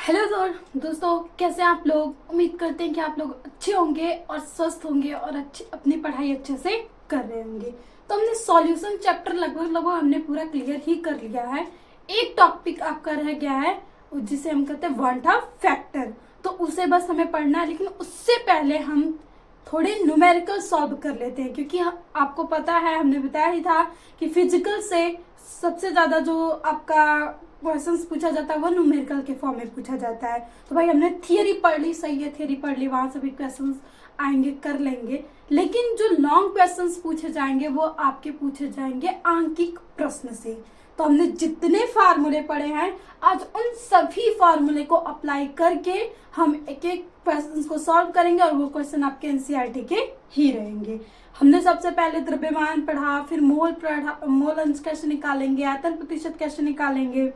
Hello दोस्तों, कैसे हैं आप लोग। उम्मीद करते हैं कि आप लोग अच्छे होंगे और स्वस्थ होंगे और अपनी पढ़ाई अच्छे से कर रहे होंगे। तो हमने सॉल्यूशन चैप्टर लगभग हमने पूरा क्लियर ही कर लिया है। एक टॉपिक आपका रह गया है जिसे हम कहते हैं वांट ऑफ फैक्टर, तो उसे बस हमें पढ़ना है। लेकिन उससे पहले हम थोड़े न्यूमेरिकल सॉल्व कर लेते हैं, क्योंकि आपको पता है, हमने बताया ही था कि फिजिकल से सबसे ज्यादा जो आपका क्वेश्चंस पूछा जाता है वो न्यूमेरिकल के फॉर्म में पूछा जाता है। तो भाई हमने थियरी पढ़ ली, सही है, थियरी पढ़ ली, वहां से भी क्वेश्चंस आएंगे, कर लेंगे। लेकिन जो लॉन्ग क्वेश्चंस पूछे जाएंगे वो आपके पूछे जाएंगे आंकिक प्रश्न से। तो हमने जितने फार्मूले पढ़े हैं आज उन सभी फार्मूले को अप्लाई करके हम एक एक क्वेश्चन को सॉल्व करेंगे, और वो क्वेश्चन आपके एनसीईआरटी के ही रहेंगे। हमने सबसे पहले द्रव्यमान पढ़ा, फिर मोल पढ़ा, मोल अंश कैसे निकालेंगे, आयतन प्रतिशत कैसे निकालेंगे,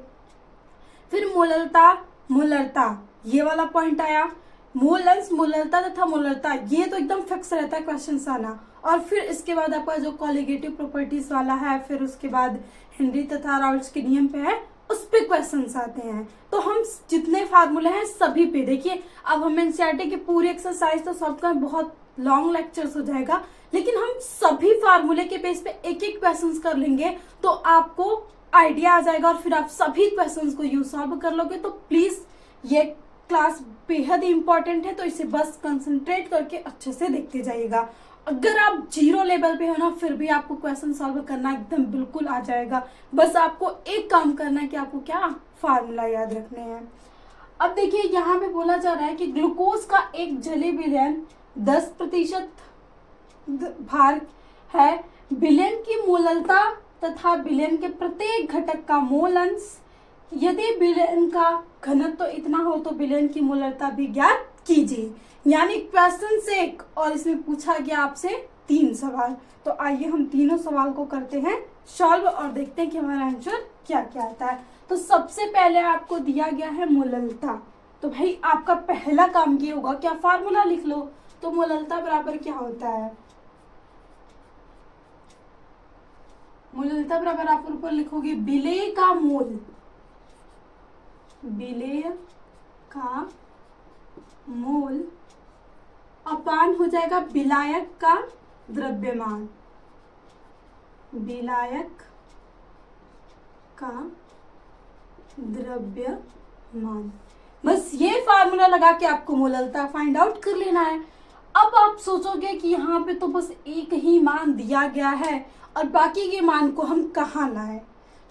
फिर मोलरता ये वाला पॉइंट आया। मोल अंश, मोलरता तथा मोलरता ये तो एकदम फिक्स रहता है क्वेश्चन आना। और फिर इसके बाद आपका जो कॉलिगेटिव प्रॉपर्टीज वाला है, फिर उसके बाद हेनरी तथा राउल्ट्स के नियम पे है, उस पे क्वेश्चंस आते हैं। तो हम जितने फार्मूले हैं सभी पे देखिए। अब हम एनसीईआरटी की पूरी एक्सरसाइज तो सबका बहुत लॉन्ग लेक्चर्स हो जाएगा, लेकिन हम सभी फार्मूले के बेस पे एक एक क्वेश्चंस कर लेंगे तो आपको आइडिया आ जाएगा, और फिर आप सभी क्वेश्चंस को यूज सॉल्व कर लोगे। तो प्लीज ये क्लास बेहद ही इंपॉर्टेंट है, तो इसे बस कंसंट्रेट करके अच्छे से देखते जाइएगा। अगर आप जीरो लेवल पे हो ना, फिर भी आपको क्वेश्चन सॉल्व करना एकदम बिल्कुल आ जाएगा। बस आपको एक काम करना है कि आपको क्या फार्मूला याद रखने हैं। अब देखिए यहाँ पे बोला जा रहा है कि ग्लूकोज का एक जलीय विलयन 10% भार है। विलयन की मोललता तथा विलयन के प्रत्येक घटक का मोल अंश, यदि विलयन का घनत्व तो इतना हो तो विलयन की मोललता भी ज्ञात कीजिए। यानी क्वेश्चन से एक, और इसमें पूछा गया आपसे 3 सवाल। तो आइए हम तीनों सवाल को करते हैं सॉल्व और देखते हैं कि हमारा आंसर क्या क्या आता है। तो सबसे पहले आपको दिया गया है मोललता। तो भाई आपका पहला काम ये होगा, क्या फार्मूला लिख लो। तो मोललता बराबर क्या होता है, मोललता बराबर आप ऊपर लिखोगे विलेय का मोल, विलेय का मोल अपान हो जाएगा विलायक का द्रव्यमान, विलायक का द्रव्यमान। बस ये फार्मूला लगा के आपको मोललता फाइंड आउट कर लेना है। अब आप सोचोगे कि यहाँ पे तो बस एक ही मान दिया गया है और बाकी के मान को हम कहाँ लाए।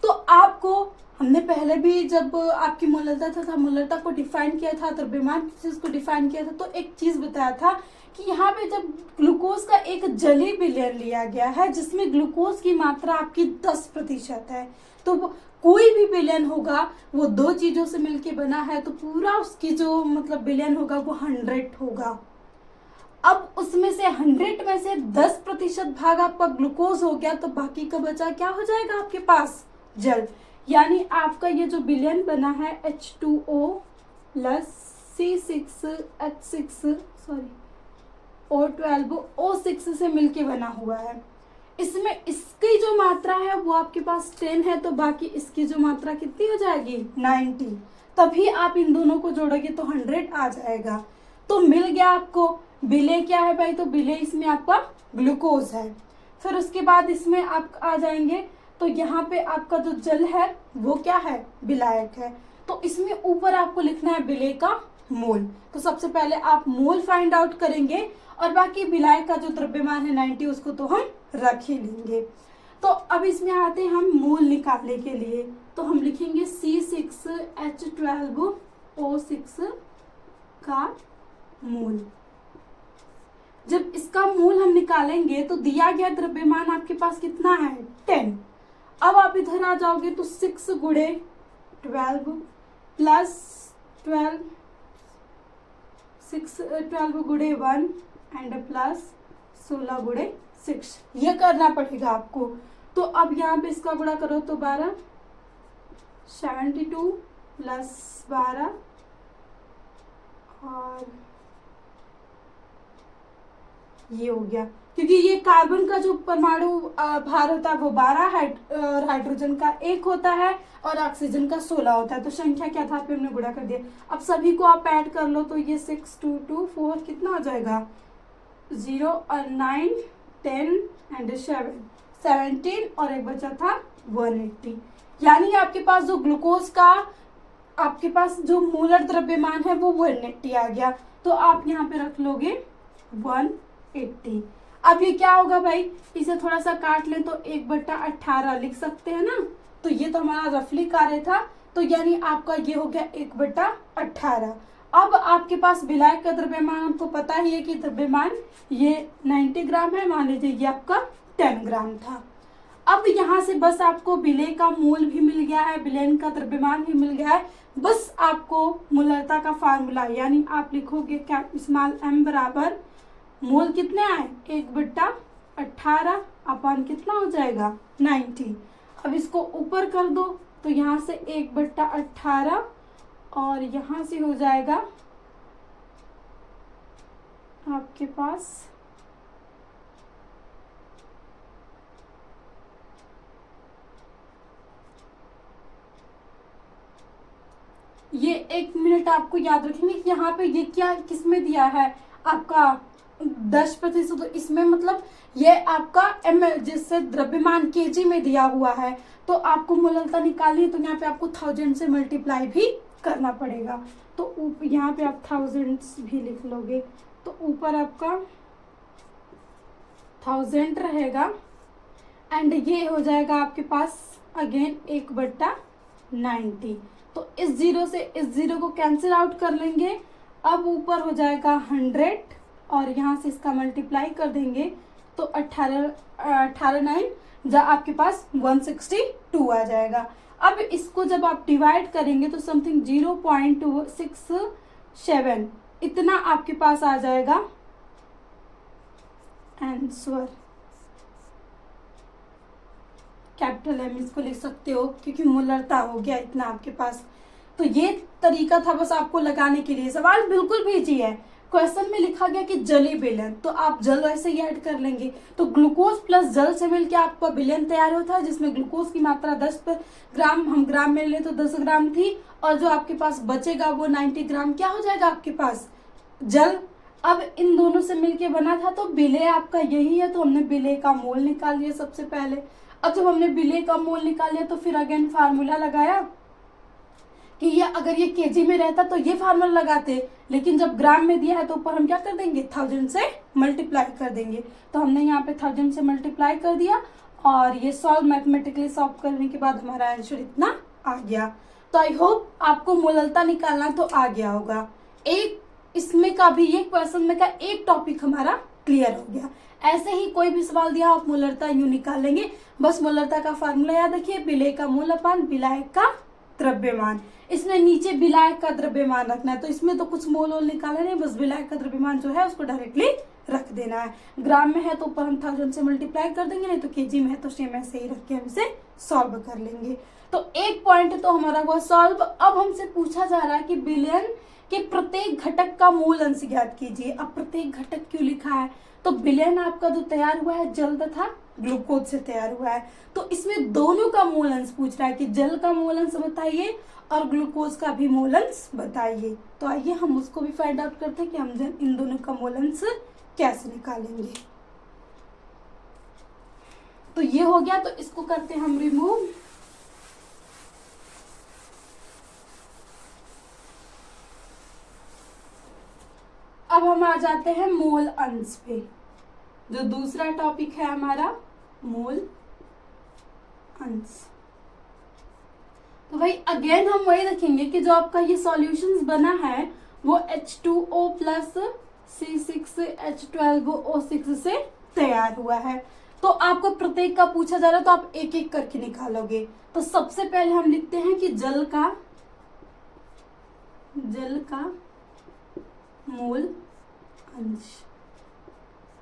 तो आपको हमने पहले भी जब आपकी मोललता तथा मोलरता को डिफाइन किया था, द्रव्यमान को डिफाइन किया था, तो एक चीज बताया था कि यहाँ पे जब ग्लूकोज का एक जलीय विलयन लिया गया है जिसमें ग्लूकोज की मात्रा आपकी 10% है, तो कोई भी विलयन होगा वो 2 चीजों से मिलके बना है, तो पूरा उसकी जो मतलब विलयन होगा वो 100 होगा। अब उसमें से 100 में से 10% भाग आपका ग्लूकोज हो गया, तो बाकी का बचा क्या हो जाएगा आपके पास, जल। यानी आपका ये जो विलयन बना है H2O प्लस C6H6 O12O6 से मिलके बना हुआ है। इसमें इसकी जो मात्रा है वो आपके पास 10 है, तो बाकी इसकी जो मात्रा कितनी हो जाएगी 90। तभी आप इन दोनों को जोड़ोगे तो 100 आ जाएगा। तो मिल गया आपको। विलेय क्या है भाई, तो विलेय इसमें आपका ग्लूकोज है। फिर उसके बाद इसमें आप आ जाएंगे, तो यहाँ पे आपका जो जल है वो क्या है, विलायक है। तो इसमें ऊपर आपको लिखना है विलेय का मोल। तो सबसे पहले आप मोल फाइंड आउट करेंगे, और बाकी विलायक का जो द्रव्यमान है 90 उसको तो हम रख ही लेंगे। तो अब इसमें आते हैं हम मोल निकालने के लिए। तो हम लिखेंगे C6H12O6 का मोल। जब इसका मूल हम निकालेंगे तो दिया गया द्रव्यमान आपके पास कितना है 10। अब आप इधर आ जाओगे तो 6 गुणे 12 प्लस 12 गुणे 1 एंड प्लस 16 गुणे 6, ये करना पड़ेगा आपको। तो अब यहाँ पे इसका गुणा करो तो 12, 72 प्लस 12 और ये हो गया क्योंकि ये कार्बन का जो परमाणु भार होता है वो 12 और हाइड्रोजन का 1 होता है और ऑक्सीजन का 16 होता है। तो संख्या क्या था, पे हमने गुणा कर दिया। अब सभी को आप ऐड कर लो तो ये 6 2 2 4 कितना हो जाएगा, 0 और 9 10 एंड 7 17 और एक बचा था 180। यानी आपके पास जो ग्लूकोज का आपके पास जो मोलर द्रव्यमान है वो 180 आ गया। तो आप यहाँ पे रख लोगे 180। अब ये क्या होगा भाई, इसे थोड़ा सा काट लें तो 1/18 लिख सकते हैं ना। तो ये तो हमारा रफली कार्य था, तो यानी आपका ये हो गया 1/18। अब आपके पास विलायक का द्रव्यमान आपको पता ही है कि द्रव्यमान ये 90 ग्राम है, मान लीजिए ये आपका 10 ग्राम था। अब यहाँ से बस आपको विलेय का मोल भी मिल गया है, विलयन का द्रव्यमान भी मिल गया है। बस आपको मोलरता का फार्मूला, यानी आप लिखोगे क्या, स्मॉल m बराबर मोल कितने आए 1/18 अपन कितना हो जाएगा 90। अब इसको ऊपर कर दो तो यहाँ से 1/18 और यहाँ से हो जाएगा आपके पास ये 1 मिनट आपको याद रखेंगे कि यहाँ पे ये क्या किसमें दिया है आपका 10%, तो इसमें मतलब ये आपका जिससे द्रव्यमान केजी में दिया हुआ है। तो आपको मोलरता निकालनी है तो यहाँ पे आपको 1000 से मल्टीप्लाई भी करना पड़ेगा। तो यहाँ पे आप 1000 भी लिख लोगे तो ऊपर आपका 1000 रहेगा एंड ये हो जाएगा आपके पास अगेन 1/90। तो इस 0 से इस 0 को कैंसिल आउट कर लेंगे। अब ऊपर हो जाएगा 100 और यहाँ से इसका मल्टीप्लाई कर देंगे तो 18 9 जब आपके पास 162 आ जाएगा। अब इसको जब आप डिवाइड करेंगे तो समथिंग 0.67 इतना आपके पास आ जाएगा आंसर। कैपिटल M इसको लिख सकते हो क्योंकि मोलरता हो गया इतना आपके पास। तो ये तरीका था बस आपको लगाने के लिए। सवाल बिल्कुल भी इजी है। क्वेश्चन में लिखा गया कि जलीय विलयन, तो आप जल ऐसे ही ऐड कर लेंगे। तो ग्लूकोज प्लस जल से मिलकर आपका विलयन तैयार होता है जिसमें ग्लूकोज की मात्रा 10 ग्राम, हम ग्राम में ले तो 10 ग्राम थी और जो आपके पास बचेगा वो 90 ग्राम क्या हो जाएगा आपके पास जल। अब इन दोनों से मिलके बना था तो विलेय आपका यही है, तो हमने विलेय का मोल निकाल लिया सबसे पहले। अब जब हमने विलेय का मोल निकाल लिया तो फिर अगेन फार्मूला लगाया कि ये अगर ये केजी में रहता तो ये फार्मूला लगाते, लेकिन जब ग्राम में दिया है तो ऊपर हम क्या कर देंगे 1000 से मल्टीप्लाई कर देंगे। तो हमने यहाँ पे 1000 से मल्टीप्लाई कर दिया और ये सॉल्व मैथमेटिकली सॉल्व करने के बाद हमारा आंसर इतना आ गया। तो आई होप आपको मोलरता निकालना तो आ गया होगा। एक इसमें का भी ये क्वेश्चन में का एक टॉपिक हमारा क्लियर हो गया। ऐसे ही कोई भी सवाल दिया आप मोलरता यूं निकाल लेंगे। बस मोलरता का फार्मूला याद रखिए, विलेय का मोल अपान विलायक का द्रव्यमान। इसमें नीचे विलायक का द्रव्यमान रखना है, तो इसमें तो कुछ मोल वोल निकाले नहीं, बस विलायक का द्रव्यमान जो है उसको डायरेक्टली रख देना है। ग्राम में है तो ऊपर हम 1000 से मल्टीप्लाई कर देंगे, नहीं तो केजी में है तो सेम ऐसे ही रख के हम इसे सॉल्व कर लेंगे। तो एक पॉइंट तो हमारा हुआ सॉल्व। अब हमसे पूछा जा रहा है कि विलयन के प्रत्येक घटक का मूल अंश ज्ञात कीजिए। अब प्रत्येक घटक क्यों लिखा है, तो विलयन आपका जो तैयार हुआ है जल तथा ग्लूकोज से तैयार हुआ है, तो इसमें दोनों का मूल अंश पूछ रहा है कि जल का मूल अंश बताइए और ग्लूकोज का भी मूल अंश बताइए। तो आइए हम उसको भी फाइंड आउट करते हैं कि हम इन दोनों का मूल अंश कैसे निकालेंगे। तो ये हो गया, तो इसको करते हैं हम रिमूव। अब हम आ जाते हैं मोल अंश पे, जो दूसरा टॉपिक है हमारा मोल अंश। तो भाई अगेन हम वही रखेंगे कि जो आपका ये सॉल्यूशंस बना है वो H2O प्लस C6H12O6 से तैयार हुआ है। तो आपको प्रत्येक का पूछा जा रहा है तो आप एक एक करके निकालोगे। तो सबसे पहले हम लिखते हैं कि जल का मूल अंश।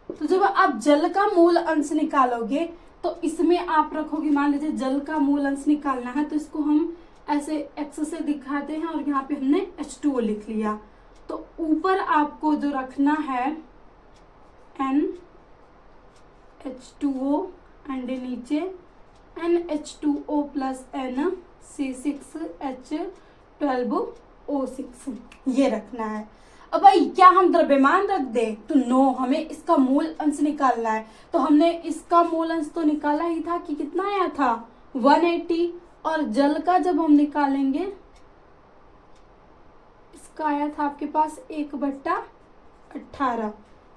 तो जब आप जल का मूल अंश निकालोगे तो इसमें आप रखोगे, मान लीजिए जल का मूल अंश निकालना है तो इसको हम ऐसे एक्स से दिखाते हैं और यहाँ पे हमने H2O लिख लिया। तो ऊपर आपको जो रखना है N H2O एंड नीचे NH2O प्लस NC6H12O6 ये रखना है। अब भाई क्या हम द्रव्यमान रख दे तो नो, हमें इसका मूल अंश निकालना है। तो हमने इसका मूल अंश तो निकाला ही था कि कितना आया था 180, और जल का जब हम निकालेंगे इसका आया था आपके पास 1/18,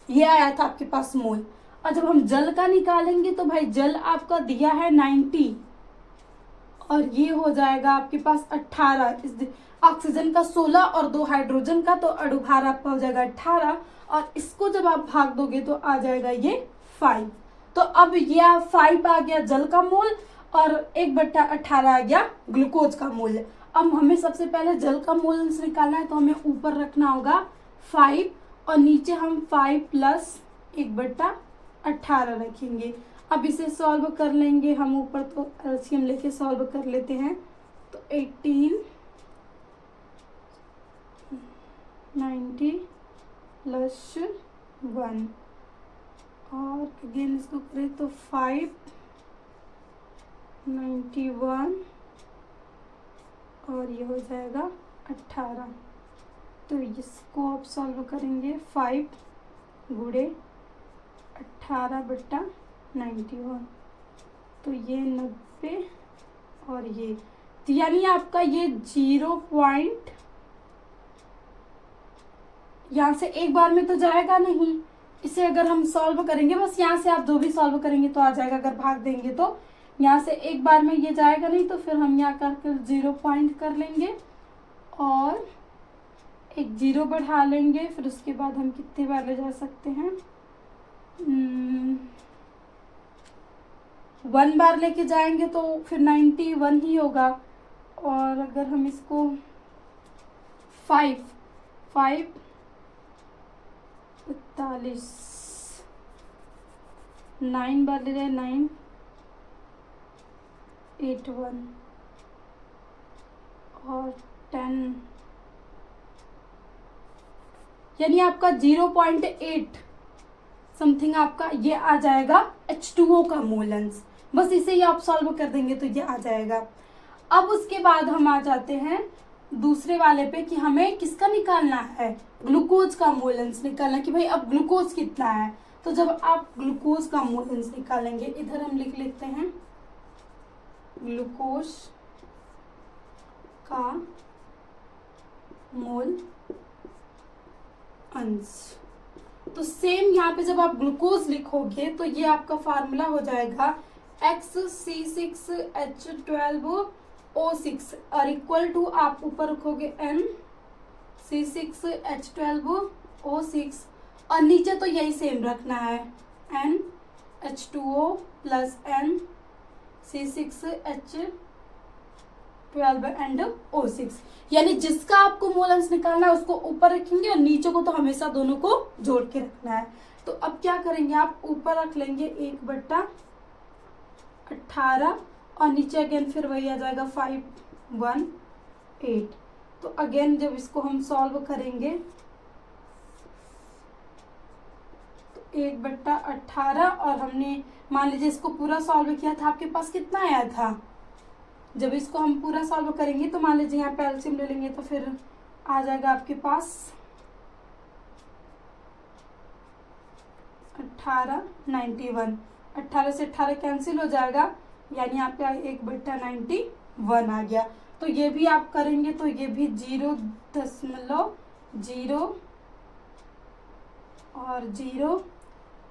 ये आया था आपके पास मूल। और जब हम जल का निकालेंगे तो भाई जल आपका दिया है 90 और ये हो जाएगा आपके पास 18। इस ऑक्सीजन का 16 और 2 हाइड्रोजन का, तो अणुभार आपका हो जाएगा 18 और इसको जब आप भाग दोगे तो आ जाएगा ये 5। तो अब ये 5 आ गया जल का मूल और 1/18 आ गया ग्लूकोज का मूल्य। अब हमें सबसे पहले जल का मूल निकालना है, तो हमें ऊपर रखना होगा 5 और नीचे हम 5 प्लस 1/18 रखेंगे। अब इसे सॉल्व कर लेंगे हम, ऊपर तो एलसीएम लेके सॉल्व कर लेते हैं। तो 18 90 प्लस 1 और अगेन इसको करें तो 5 91 और ये हो जाएगा 18। तो इसको आप सॉल्व करेंगे 5 गुणे 18/91, तो ये 90 और ये, तो यानी आपका ये 0 पॉइंट यहाँ से एक बार में तो जाएगा नहीं। इसे अगर हम सॉल्व करेंगे, बस यहाँ से आप जो भी सॉल्व करेंगे तो आ जाएगा। अगर भाग देंगे तो यहाँ से एक बार में ये जाएगा नहीं, तो फिर हम यहाँ करके 0 पॉइंट कर लेंगे और एक 0 बढ़ा लेंगे। फिर उसके बाद हम कितने बार ले जा सकते हैं, 1 बार लेके जाएंगे तो फिर 91 ही होगा। और अगर हम इसको 5 45 9 बार ले जाए 9 81 और 10, यानी आपका 0.8 समथिंग आपका ये आ जाएगा H2O का मूल अंश। बस इसे ही आप सॉल्व कर देंगे तो ये आ जाएगा। अब उसके बाद हम आ जाते हैं दूसरे वाले पे कि हमें किसका निकालना है, ग्लूकोज का मूल अंश निकालना, कि भाई अब ग्लूकोज कितना है। तो जब आप ग्लूकोज का मूल अंश निकालेंगे, इधर हम लिख लेते हैं ग्लूकोज का मूल अंश। तो सेम यहाँ पे जब आप ग्लूकोज लिखोगे तो ये आपका फार्मूला हो जाएगा XC6H12O6 और इक्वल टू आप ऊपर रखोगे NC6H12O6 और नीचे तो यही सेम रखना है NH2O प्लस NC6H12O6, यानी जिसका आपको मूल अंश निकालना है उसको ऊपर रखेंगे और नीचे को तो हमेशा दोनोको जोड़ के रखना है। तो अब क्या करेंगे, आप ऊपर रख लेंगे 1/18 और नीचे अगेन फिर वही आ जाएगा 518। तो अगेन जब इसको हम सॉल्व करेंगे तो 1/18 और हमने मान लीजिए इसको पूरा सॉल्व किया था, आपके पास कितना आया था। जब इसको हम पूरा सॉल्व करेंगे तो मान लीजिए यहाँ पे एलसीएम ले लेंगे तो फिर आ जाएगा आपके पास 18 91, 18 से 18 कैंसिल हो जाएगा, यानी आपका 1/91 आ गया। तो ये भी आप करेंगे तो ये भी 0.0 और 0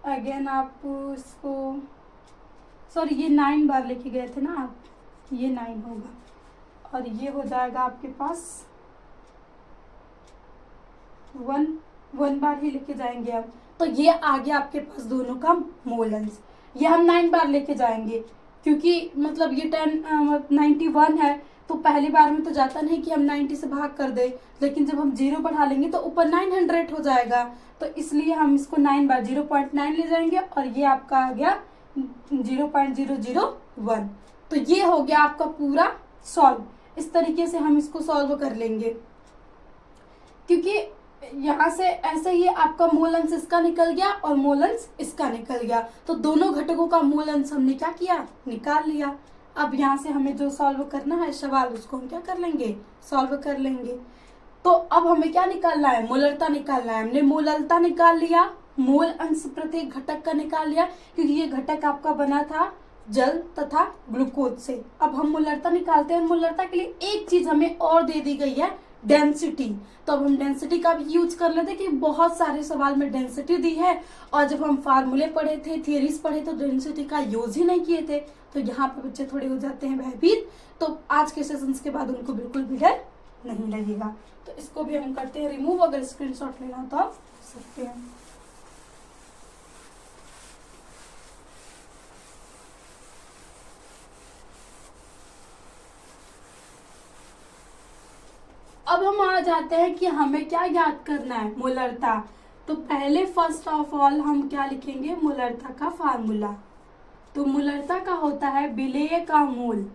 अगेन आप इसको, सॉरी ये 9 बार लेके गए थे ना आप, ये 9 होगा और ये हो जाएगा आपके पास 1 बार ही लेके जाएंगे आप। तो ये आ गया आपके पास दोनों का मोल अंश। ये हम 9 बार लेके जाएंगे क्योंकि मतलब ये 91 है तो पहली बार में तो जाता नहीं कि हम 90 से भाग कर दे, लेकिन जब हम 0 बढ़ा लेंगे तो ऊपर 900 हो जाएगा। तो इसलिए हम इसको 9 बार 0.9 ले जाएंगे और ये आपका आ गया 0.001। तो ये हो गया आपका पूरा सॉल्व। इस तरीके से हम इसको सॉल्व कर लेंगे, क्योंकि यहाँ से ऐसे ही आपका मूल अंश इसका निकल गया और मूल अंश इसका निकल गया, तो दोनों घटकों का मूल अंश हमने क्या किया, निकाल लिया। अब यहाँ से हमें जो सॉल्व करना है सवाल, उसको हम क्या कर लेंगे, सॉल्व कर लेंगे। तो अब हमें क्या निकालना है, मूलरता निकालना है। हमने मूलरता निकाल लिया, मूल अंश प्रत्येक घटक का निकाल लिया, क्योंकि ये घटक आपका बना था जल तथा ग्लूकोज से। अब हम मूलरता निकालते हैं। मूलरता के लिए एक चीज हमें और दे दी गई है, डेंसिटी। तो अब हम डेंसिटी का भी यूज कर लेते कि बहुत सारे सवाल में डेंसिटी दी है, और जब हम फार्मूले पढ़े थे, थियरीज पढ़े, तो डेंसिटी का यूज ही नहीं किए थे। तो यहाँ पे बच्चे थोड़े हो जाते हैं भयभीत, तो आज के सेशंस के बाद उनको बिल्कुल भी डर नहीं लगेगा। तो इसको भी हम करते हैं रिमूव, अगर स्क्रीनशॉट लेना हो तो आप सकते हैं। अब हम आ जाते हैं कि हमें क्या याद करना है, मूलरता। तो पहले फर्स्ट ऑफ ऑल हम क्या लिखेंगे, मूलरता का फार्मूला। तो मूलरता का होता है विलेय का मूल,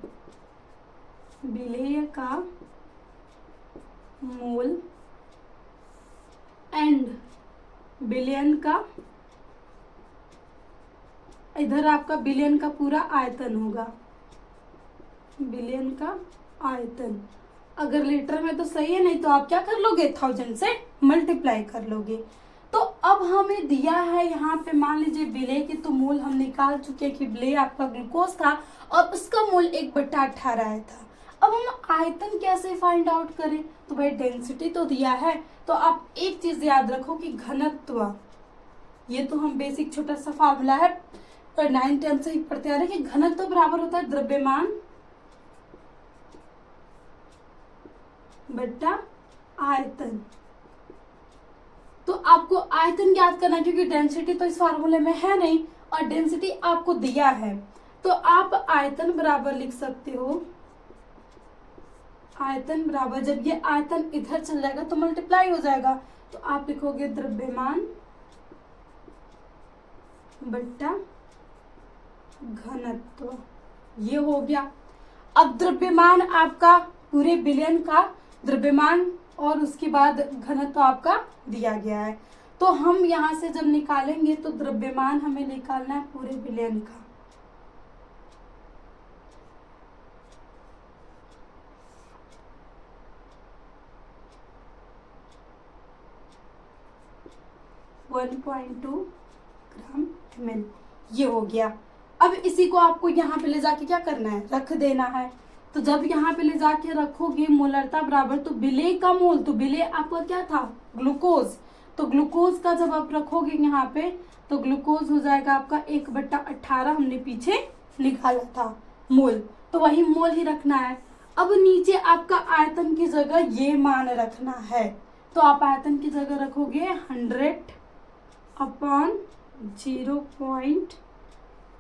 विलेय का मूल एंड बिलियन का, इधर आपका बिलियन का पूरा आयतन होगा, बिलियन का आयतन। अगर लीटर में तो सही है, नहीं तो आप क्या कर लोगे, 1000 से मल्टीप्लाई कर लोगे। तो अब हमें दिया है यहाँ पे, मान लीजिए विलेय की तो मूल हम निकाल चुके हैं कि विलेय आपका ग्लूकोज था और उसका मूल 1/18 आया था। अब हम आयतन कैसे फाइंड आउट करें, तो भाई डेंसिटी तो दिया है। तो आप एक चीज याद रखो कि घनत्व, ये तो हम बेसिक छोटा सा फार्मूला है, 9-10 से ही पढ़ते आ रहे हैं कि घनत्व बराबर होता है द्रव्यमान बट्टा आयतन। तो आपको आयतन याद करना है, क्योंकि डेंसिटी तो इस फार्मूले में है नहीं और डेंसिटी आपको दिया है। तो आप आयतन बराबर लिख सकते हो, आयतन बराबर, जब ये आयतन इधर चल जाएगा तो मल्टीप्लाई हो जाएगा, तो आप लिखोगे द्रव्यमान बट्टा घनत्व, ये हो गया। अब द्रव्यमान आपका पूरे बिलियन का द्रव्यमान और उसके बाद घनत्व आपका दिया गया है। तो हम यहां से जब निकालेंगे तो द्रव्यमान हमें निकालना है पूरे बिलियन का, (1.2 ग्राम ml), ये हो गया। अब इसी को आपको यहाँ पे ले जाके क्या करना है, रख देना है। तो जब यहाँ पे ले जाके रखोगे मूलरता बराबर, तो विलेय का मूल, तो विलेय आपका क्या था, ग्लूकोज। तो ग्लूकोज का जब आप रखोगे यहाँ पे, तो ग्लूकोज हो जाएगा आपका 1/18, हमने पीछे निकाला था मूल, तो वही मूल ही रखना है। अब नीचे आपका आयतन की जगह ये मान रखना है, तो आप आयतन की जगह रखोगे 100/0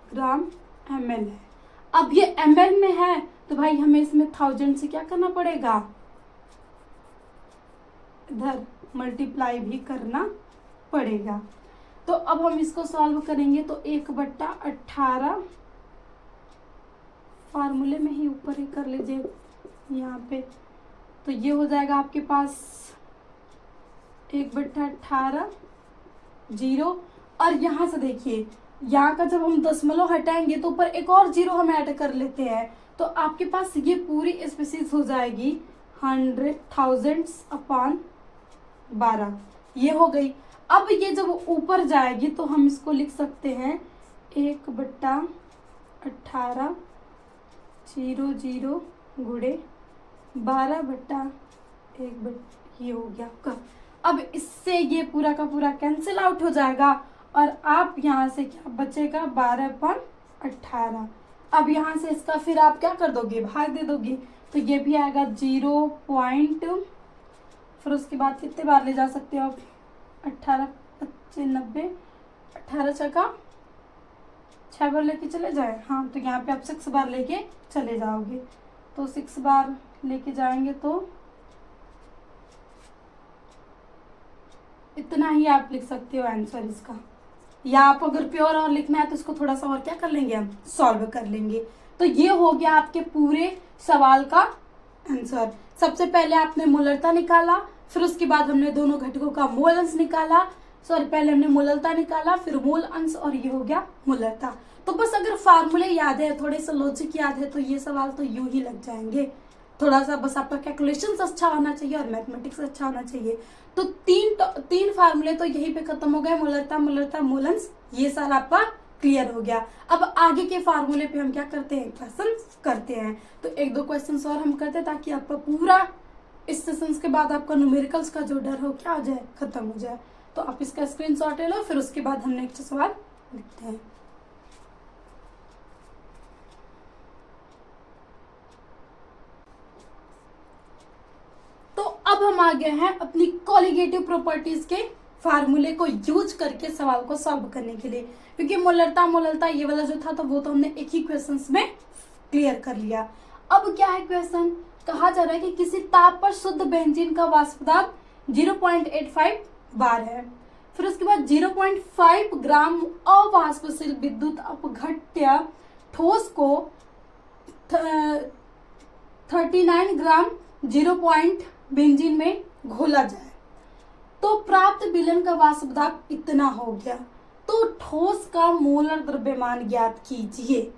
ग्राम ml है। अब ये ml में है, तो भाई हमें इसमें 1000 से क्या करना पड़ेगा, इधर मल्टीप्लाई भी करना पड़ेगा। तो अब हम इसको सॉल्व करेंगे, तो 1/18 फार्मूले में ही ऊपर ही कर लीजिए यहाँ पे, तो ये हो जाएगा आपके पास 1/18 0। और यहाँ से देखिए, यहाँ का जब हम दशमलव हटाएंगे तो ऊपर एक और 0 हम ऐड कर लेते हैं, तो आपके पास ये पूरी स्पीसीज हो जाएगी 100,000/12, ये हो गई। अब ये जब ऊपर जाएगी तो हम इसको लिख सकते हैं 1/18 00 गुणे 12/1, ये हो गया आपका। अब इससे ये पूरा का पूरा कैंसिल आउट हो जाएगा और आप यहाँ से क्या बचेगा, 12/18। अब यहाँ से इसका फिर आप क्या कर दोगे, भाग दे दोगे, तो ये भी आएगा 0 पॉइंट, फिर उसके बाद कितने बार ले जा सकते हो आप, 18 25 90, 18 छक्का 6 बार लेके चले जाए, हाँ, तो यहाँ पे आप 6 बार लेके चले जाओगे। तो 6 बार लेके जाएंगे तो इतना ही आप लिख सकते हो आंसर इसका। या आप अगर प्योर और लिखना है तो इसको थोड़ा सा और क्या कर लेंगे, हम सॉल्व कर लेंगे। तो ये हो गया आपके पूरे सवाल का आंसर। सबसे पहले आपने मूलरता निकाला, फिर उसके बाद हमने दोनों घटकों का मोल अंश निकाला, सॉरी पहले हमने मोललता निकाला, फिर मोल अंश, और ये हो गया मोलरता। तो बस अगर फार्मूले याद है, थोड़े से लॉजिक याद है, तो ये सवाल तो यूं ही लग जाएंगे। थोड़ा सा बस आपका कैलकुलेशंस अच्छा होना चाहिए और मैथमेटिक्स अच्छा होना चाहिए। तो तीन फार्मूले तो यहीं पे खत्म हो गए, मोलरता मोलरता मोल अंश, ये सारा आपका क्लियर हो गया। अब आगे के फार्मूले पे हम क्या करते हैं, क्वेश्चन करते हैं। तो एक दो क्वेश्चन और हम करते हैं ताकि आपका पूरा इस सेशंस के बाद आपका न्यूमेरिकल्स का जो डर हो क्या हो जाए, खत्म हो जाए। तो आप इसका स्क्रीनशॉट ले लो, फिर उसके बाद हम नेक्स्ट सवाल लिखते हैं। तो अब हम आ गए हैं अपनी कॉलिगेटिव प्रॉपर्टीज के फार्मूले को यूज करके सवाल को सॉल्व करने के लिए, क्योंकि मोलरता मोलरता ये वाला जो था तो वो तो हमने एक ही क्वेश्चन में क्लियर कर लिया। अब क्या है क्वेश्चन, कहा जा रहा है कि किसी ताप पर शुद्ध बेंजीन का वाष्प दाब 0.85 बार है, फिर उसके बाद 0.5 ग्राम अवाष्पशील विद्युत अपघट्य ठोस को 39 ग्राम 0 बेंजीन में घोला जाए तो प्राप्त विलयन का वाष्प दाब इतना हो गया। तो ठोस का मोलर द्रव्यमान ज्ञात कीजिए।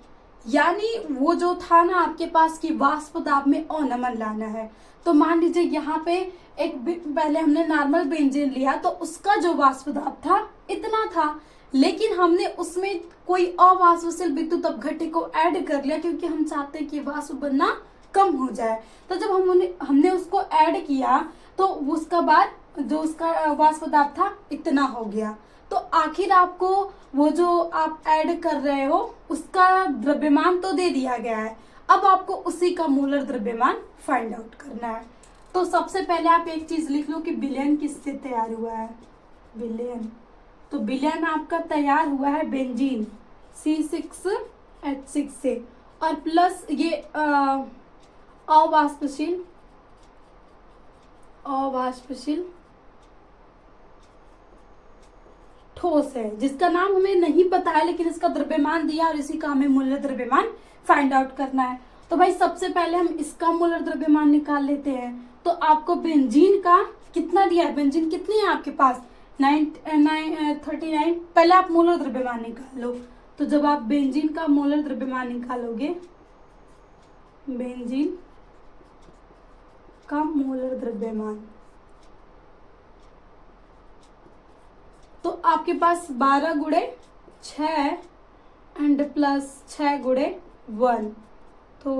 यानी वो जो था ना आपके पास कि वाष्प दाब में अवनमन लाना है। तो मान लीजिए यहाँ पे पहले हमने नॉर्मल बेंजीन लिया तो उसका जो वाष्प दाब था इतना था, लेकिन हमने उसमें कोई अवाष्पशील विद्युत अपघट्य को ऐड कर लिया क्योंकि हम चाहते हैं कि वाष्प बनना कम हो जाए। तो जब हमने उसको ऐड किया तो उसका बाद जो उसका वाष्प दाब था इतना हो गया। तो आखिर आपको वो जो आप ऐड कर रहे हो उसका द्रव्यमान तो दे दिया गया है, अब आपको उसी का मोलर द्रव्यमान फाइंड आउट करना है। तो सबसे पहले आप एक चीज लिख लो कि विलयन किससे तैयार हुआ है, विलयन। तो विलयन आपका तैयार हुआ है बेंजीन C6H6 से, और प्लस ये अवाष्पशील ठोस है जिसका नाम हमें नहीं पता है, लेकिन इसका द्रव्यमान दिया और इसी का हमें मोलर द्रव्यमान फाइंड आउट करना है। तो भाई सबसे पहले हम इसका मोलर द्रव्यमान निकाल लेते हैं। तो आपको बेंजीन का कितना दिया है, बेंजीन कितनी है आपके पास 39, पहले आप मोलर द्रव्यमान निकाल लो। तो जब आप बेंजीन का मोलर द्रव्यमान निकालोगे, बेंजीन का मोलर द्रव्यमान, तो आपके पास 12 गुणे 6 एंड प्लस 6 गुणे 1, तो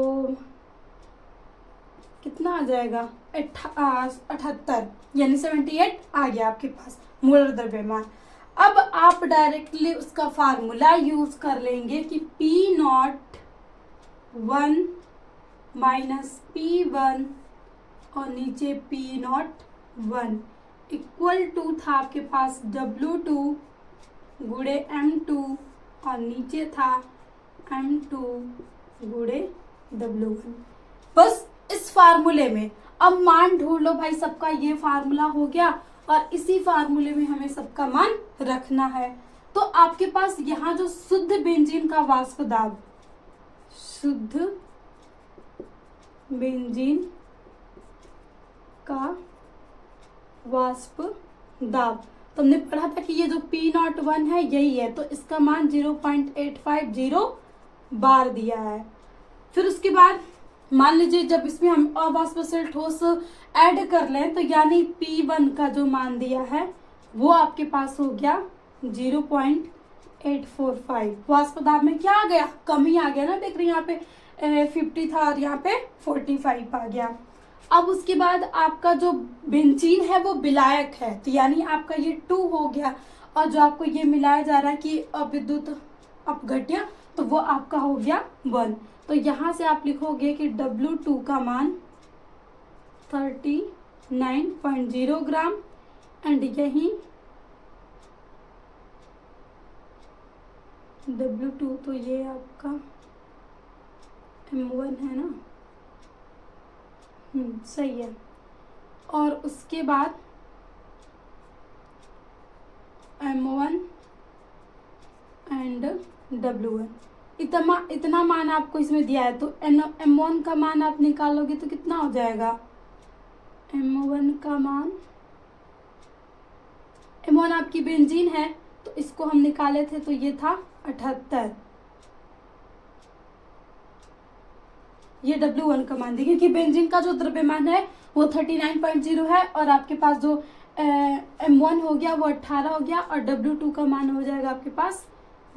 कितना आ जाएगा 78, यानी 78 आ गया आपके पास मोलर द्रव्यमान। अब आप डायरेक्टली उसका फार्मूला यूज कर लेंगे कि P01 माइनस P1 और नीचे P01 इक्वल टू था आपके पास W2 गुणे M2 और नीचे था M2 गुणे W1। बस इस फार्मूले में अब मान ढूंढ लो भाई, सबका ये फार्मूला हो गया और इसी फार्मूले में हमें सबका मान रखना है। तो आपके पास यहाँ जो शुद्ध बेंजीन का वाष्प दाब, शुद्ध बेंजीन का वाष्प दाब, तो हमने पढ़ा था कि ये जो P01 है यही है, तो इसका मान 0.850 बार दिया है। फिर उसके बाद मान लीजिए जब इसमें हम अवाष्पशील ठोस ऐड कर लें तो यानी P1 का जो मान दिया है वो आपके पास हो गया 0.845। वाष्प दाब में क्या आ गया, कमी आ गया ना, देख रहे हैं यहाँ पे 50 था और यहाँ पे 45 आ गया। अब उसके बाद आपका जो बेंजीन है वो विलायक है, तो यानी आपका ये 2 हो गया, और जो आपको ये मिलाया जा रहा है कि विद्युत अपघट्य, तो वो आपका हो गया 1। तो यहाँ से आप लिखोगे कि W2 का मान 39.0 ग्राम एंड यही W2 तो ये आपका M1 है ना, सही है। और उसके बाद M1 एंड W1 इतना मान आपको इसमें दिया है, तो M1 का मान आप निकालोगे तो कितना हो जाएगा, M1 का मान, M1 आपकी बेंजीन है तो इसको हम निकाले थे तो ये था 78। ये W1 का मान देखिए कि बेंजीन का जो द्रव्यमान है वो 39.0 है और आपके पास जो M1 हो गया वो 18 हो गया और W2 का मान हो जाएगा आपके पास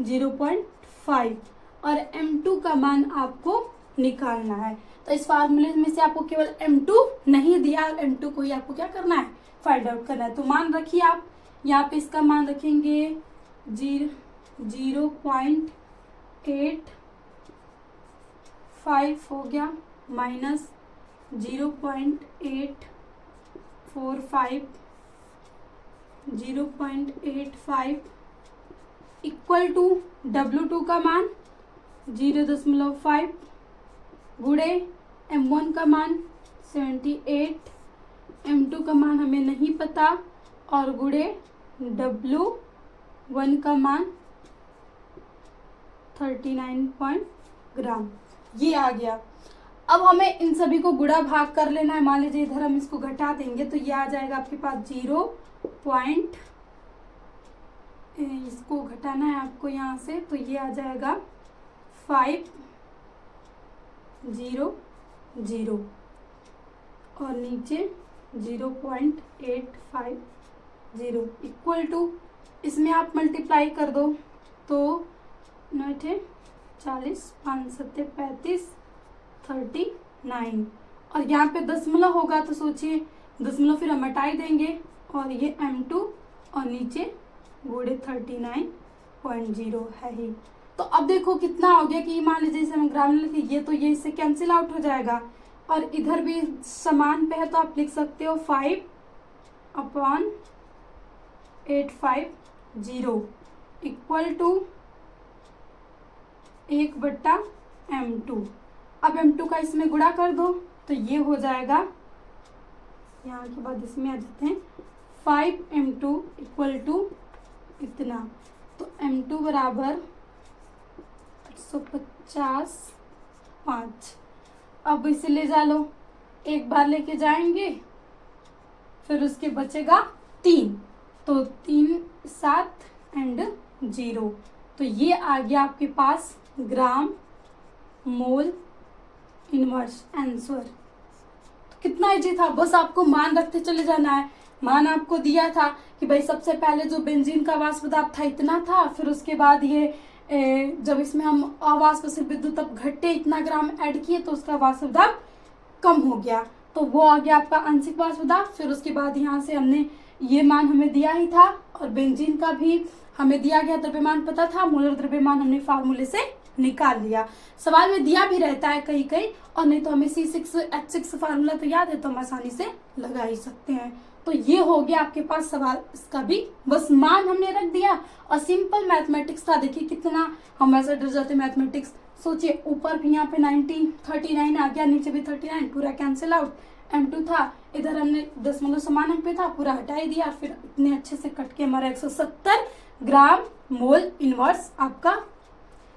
0.5 और M2 का मान आपको निकालना है। तो इस फार्मूले में से आपको केवल M2 नहीं दिया, M2 को ही आपको क्या करना है, फाइंड आउट करना है। तो मान रखिए आप यहाँ पे इसका मान रखेंगे 0.85 हो गया माइनस 0.845, 0.85 इक्वल टू W2 का मान 0.5 गुणे M1 का मान 78, M2 का मान हमें नहीं पता और गुणे W1 का मान 39 ग्राम, ये आ गया। अब हमें इन सभी को गुणा भाग कर लेना है। मान लीजिए इधर हम इसको घटा देंगे तो ये आ जाएगा आपके पास 0 पॉइंट, इसको घटाना है आपको यहाँ से तो ये आ जाएगा 500 और नीचे 0.850 इक्वल टू, इसमें आप मल्टीप्लाई कर दो तो 9 40, 5 7 35, 39 और यहाँ पे दशमलव होगा तो सोचिए दशमलव फिर हम हटाई देंगे और ये M2 और नीचे गुणे 39.0 है ही। तो अब देखो कितना हो गया कि मान लीजिए इसे हम ग्राम में लिखे, ये तो ये इससे कैंसिल आउट हो जाएगा और इधर भी समान पे है तो आप लिख सकते हो 5/850 इक्वल टू 1/M2। अब M2 का इसमें गुणा कर दो तो ये हो जाएगा, यहाँ के बाद इसमें आ जाते हैं 5M2 इक्वल टू इतना, तो M2 बराबर 850/5। अब इसे ले जा लो, एक बार लेके जाएंगे फिर उसके बचेगा 3, तो 3 7 एंड 0, तो ये आ गया आपके पास ग्राम मोल इनवर्स आंसर। तो कितना इजी था, बस आपको मान रखते चले जाना है। मान आपको दिया था कि भाई सबसे पहले जो बेंजीन का वाष्प दाब था इतना था, फिर उसके बाद ये जब इसमें हम अवाष्प से विद्युत ताप घट्टे इतना ग्राम ऐड किए तो उसका वाष्प दाब कम हो गया, तो वो आ गया आपका आंशिक वाष्प दाब। फिर उसके बाद यहाँ से हमने ये मान हमें दिया ही था और बेंजीन का भी हमें दिया गया द्रव्यमान पता था, मोलर द्रव्यमान हमने फार्मूले से निकाल लिया। सवाल में दिया भी रहता है कहीं कहीं, और नहीं तो हमें C6H6 फार्मूला तो याद है तो हम आसानी से लगा ही सकते हैं। तो ये हो गया आपके पास सवाल, इसका भी बस मान हमने रख दिया और सिंपल मैथमेटिक्स था। देखिए कितना हम ऐसे डर जाते मैथमेटिक्स, सोचिए ऊपर भी यहाँ पे 39 आ गया, नीचे भी 39, पूरा कैंसिल आउट। M2 था, इधर हमने दशमलव समान अंक पे था, पूरा हटा ही दिया, फिर इतने अच्छे से कट के हमारा 170 ग्राम मोल इनवर्स आपका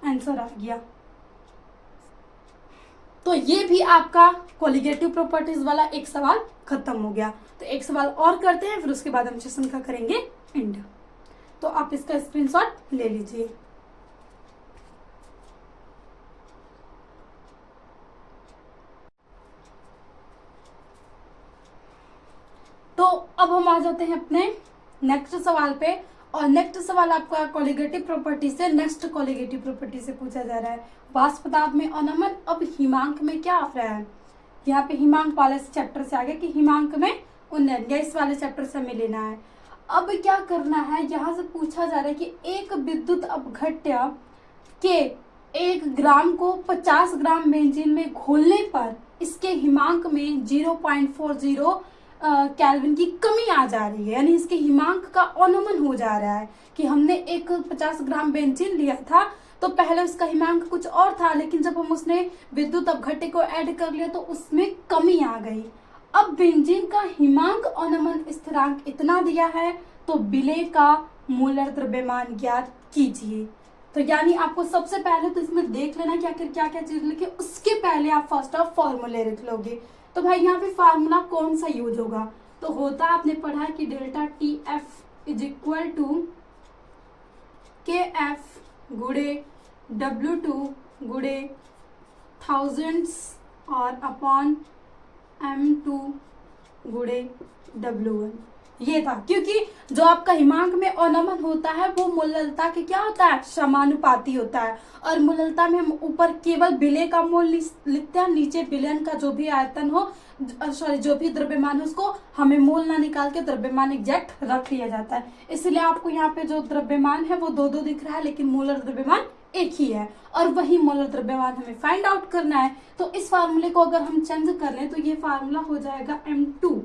आंसर आ गया। तो ये भी आपका कोलिगेटिव प्रॉपर्टीज वाला एक सवाल खत्म हो गया। तो एक सवाल और करते हैं, फिर उसके बाद हम सेशन का करेंगे एंड। तो आप इसका स्क्रीनशॉट ले लीजिए। तो अब हम आ जाते हैं अपने नेक्स्ट सवाल पे, और नेक्स्ट सवाल आपका कोलिगेटिव प्रॉपर्टी से, नेक्स्ट कोलिगेटिव प्रॉपर्टी से पूछा जा रहा है। वाष्प दाब में अनमन, अब हिमांक में क्या आ रहा है, यहाँ पे हिमांक वाले चैप्टर से आ गया कि हिमांक में उन्नयन, इस वाले चैप्टर से हमें लेना है। अब क्या करना है, यहाँ से पूछा जा रहा है कि एक विद्युत अपघट्य के 1 ग्राम को 50 ग्राम बेंजीन में घोलने पर इसके हिमांक में 0.40 केल्विन की कमी आ जा रही है, यानी इसके हिमांक का अवनमन हो जा रहा है कि हमने एक 50 ग्राम बेंजीन लिया था तो पहले उसका हिमांक कुछ और था, लेकिन जब हम उसने विद्युत अपघट्य को ऐड कर लिया तो उसमें कमी आ गई। अब बेंजीन का हिमांक अवनमन स्थिरांक इतना दिया है तो विलेय का मोलर द्रव्यमान ज्ञात कीजिए। तो यानी आपको सबसे पहले तो इसमें देख लेना कि आखिर क्या क्या चीज लिखी, उसके पहले आप फर्स्ट ऑफ फॉर्मूले लिख लोगे। तो भाई यहाँ पे फार्मूला कौन सा यूज होगा, तो होता आपने पढ़ा है कि delta T F is equal to K F गुड़े W2 गुड़े थाउजेंड्स और अपॉन M2 गुड़े W1। ये था, क्योंकि जो आपका हिमांक में अवनमन होता है वो मूललता के क्या होता है, समानुपाती होता है। और मूललता में हम ऊपर केवल विलय का मोल लिखते हैं, नीचे विलयन का जो भी आयतन हो, सॉरी जो भी द्रव्यमान है उसको हमें मोल ना निकाल के द्रव्यमान एग्जैक्ट रख लिया जाता है। इसलिए आपको यहाँ पे जो द्रव्यमान है वो 2-2 दिख रहा है, लेकिन मोलर द्रव्यमान एक ही है, और वही मोलर द्रव्यमान हमें फाइंड आउट करना है। तो इस फार्मूले को अगर हम चेंज कर लें तो ये फार्मूला हो जाएगा M2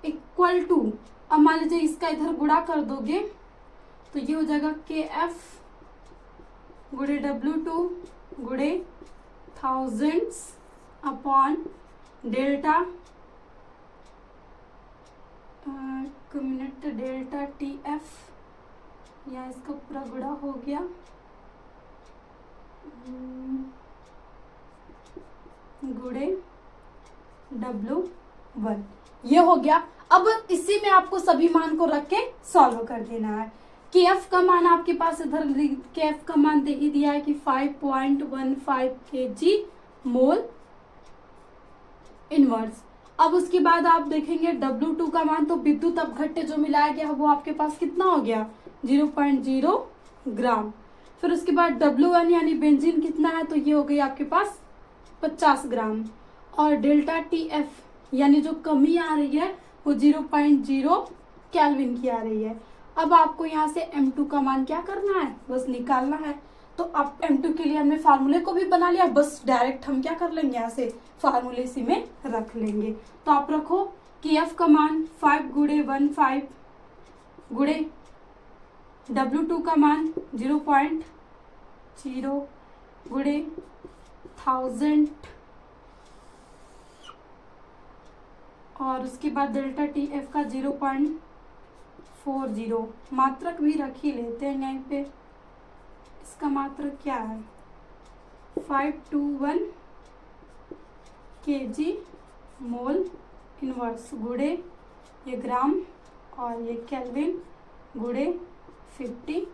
इक्वल टू, अब मान लीजिए इसका इधर गुणा कर दोगे तो ये हो जाएगा KF गुड़े W2 गुड़े thousands upon delta delta TF, या इसका पूरा गुणा हो गया गुड़े W1, ये हो गया। अब इसी में आपको सभी मान को रख के सॉल्व कर देना है। KF का मान आपके पास इधर KF का मान दे ही दिया है कि 5.15 kg मोल इनवर्स। अब उसके बाद आप देखेंगे W2 का मान, तो विद्युत अपघट्य जो मिलाया गया वो आपके पास कितना हो गया 0.0 ग्राम। फिर उसके बाद W1 यानी बेंजीन कितना है, तो ये हो गई आपके पास 50 ग्राम। और डेल्टा TF यानी जो कमी आ रही है वो 0.0 केल्विन की आ रही है। अब आपको यहाँ से M2 का मान क्या करना है, बस निकालना है। तो अब M2 के लिए हमने फार्मूले को भी बना लिया, बस डायरेक्ट हम क्या कर लेंगे, यहाँ से फार्मूले इसी में रख लेंगे। तो आप रखो कि F का मान 5 गुड़े 15 गुड़े W2 का मान 0.0 गुड़े 1000 और उसके बाद डेल्टा TF का 0.40। मात्रक भी रख ही लेते हैं यहीं पे, इसका मात्रक क्या है 521 kg मोल इनवर्स गुड़े ये ग्राम और ये केल्विन गुड़े 50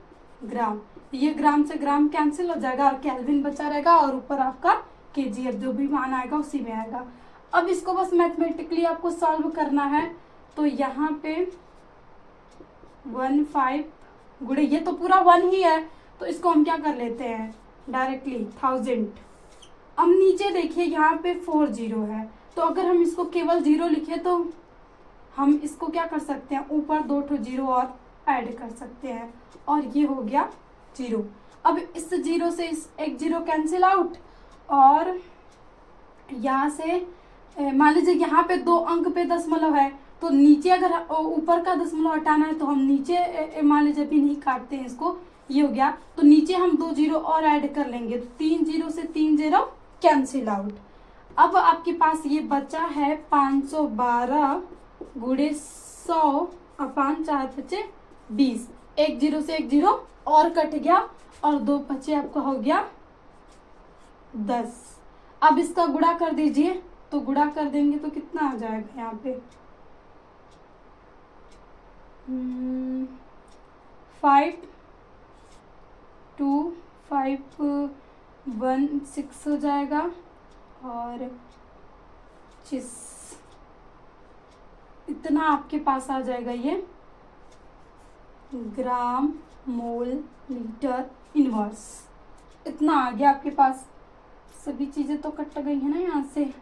ग्राम। ये ग्राम से ग्राम कैंसिल हो जाएगा और केल्विन बचा रहेगा, और ऊपर आपका kg जो भी मान आएगा उसी में आएगा। अब इसको बस मैथमेटिकली आपको सॉल्व करना है। तो यहाँ पे 15 गुड़े ये तो पूरा 1 ही है, तो इसको हम क्या कर लेते हैं डायरेक्टली 1000। अब नीचे देखिए यहाँ पे 4 0 है, तो अगर हम इसको केवल 0 लिखे तो हम इसको क्या कर सकते हैं, ऊपर 2 0 और ऐड कर सकते हैं, और ये हो गया 0। अब इस 0 से इस एक 0 कैंसिल आउट, और यहाँ से मान लीजिए यहाँ पे 2 अंक पे दशमलव है, तो नीचे अगर ऊपर का दशमलव हटाना है तो हम नीचे मान लीजिए भी नहीं काटते हैं इसको, ये हो गया। तो नीचे हम 2 0 और ऐड कर लेंगे, 3 0 से 3 0 कैंसिल आउट। अब आपके पास ये बचा है 512 गुड़े 100 अपान 4 बचे 20। 1 0 से 1 0 और कट गया, और 2 बचे आपका हो गया 10। अब इसका गुणा कर दीजिए, तो गुणा कर देंगे तो कितना आ जाएगा यहाँ पे 5 2 5 1 6 हो जाएगा, और 25 इतना आपके पास आ जाएगा ये ग्राम मोल लीटर इनवर्स। इतना आ गया आपके पास। सभी चीजें तो कट गई है ना यहाँ से,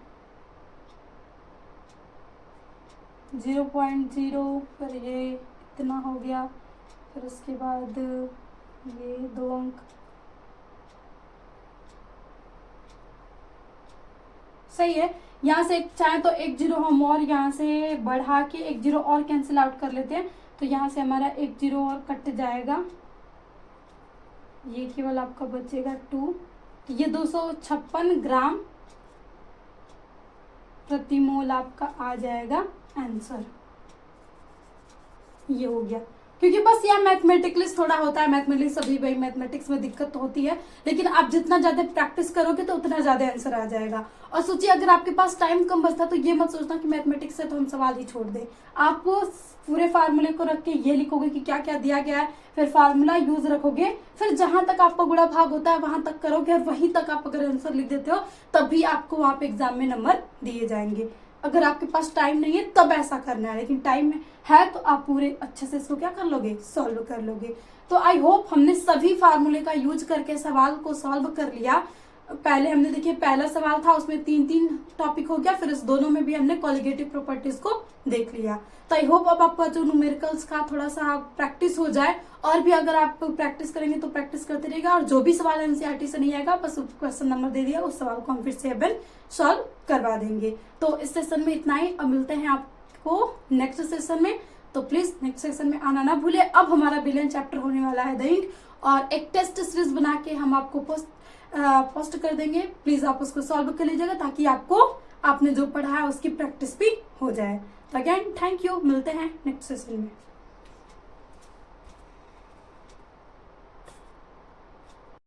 0.0 पर ये इतना हो गया, फिर उसके बाद ये 2 अंक, सही है। यहाँ से चाहे तो 1 0 हम और यहाँ से बढ़ा के 1 0 और कैंसिल आउट कर लेते हैं, तो यहाँ से हमारा 1 0 और कट जाएगा, ये केवल आपका बचेगा 2। तो ये 256 ग्राम प्रति मोल आपका आ जाएगा आंसर, ये हो गया। क्योंकि बस यह मैथमेटिक्स थोड़ा होता है, मैथमेटिक्स सभी भाई मैथमेटिक्स में दिक्कत तो होती है, लेकिन आप जितना ज्यादा प्रैक्टिस करोगे तो उतना ज्यादा आंसर आ जाएगा। और सोचिए अगर आपके पास टाइम कम बचता तो ये मत सोचना कि मैथमेटिक्स से तो हम सवाल ही छोड़ दें। आप पूरे फार्मूले को रख के ये लिखोगे कि क्या क्या दिया गया है, फिर फार्मूला यूज रखोगे, फिर जहां तक आपका गुणा भाग होता है वहां तक करोगे, और वहीं तक आप अगर आंसर लिख देते हो तभी आपको वहां पे एग्जाम में नंबर दिए जाएंगे। अगर आपके पास टाइम नहीं है तब ऐसा करना है, लेकिन टाइम है तो आप पूरे अच्छे से इसको क्या कर लोगे, सॉल्व कर लोगे। तो आई होप हमने सभी फार्मूले का यूज करके सवाल को सॉल्व कर लिया। पहले हमने देखिए पहला सवाल था उसमें 3 टॉपिक हो गया, फिर इस दोनों में भी हमने कॉलिगेटिव प्रॉपर्टीज को देख लिया। तो आई होप अब आपका जो न्यूमेरिकल्स का थोड़ा सा प्रैक्टिस हो जाए, और भी अगर आप प्रैक्टिस करेंगे तो प्रैक्टिस करते रहेगा, और जो भी सवाल एनसीईआरटी से नहीं आएगा बस क्वेश्चन नंबर दे दिया, उस सवाल को हम फिर से अपन सॉल्व करवा देंगे। तो इस सेशन में इतना ही, अब मिलते हैं आपको नेक्स्ट सेशन में। तो प्लीज नेक्स्ट सेशन में आना ना भूले। अब हमारा बिलियन चैप्टर होने वाला है द इंक, और एक टेस्ट सीरीज बना के हम आपको पोस्ट कर देंगे। प्लीज आप उसको सॉल्व कर लीजिएगा ताकि आपको आपने जो पढ़ा है उसकी प्रैक्टिस भी हो जाए। तो अगेन थैंक यू, मिलते हैं नेक्स्ट सेशन में।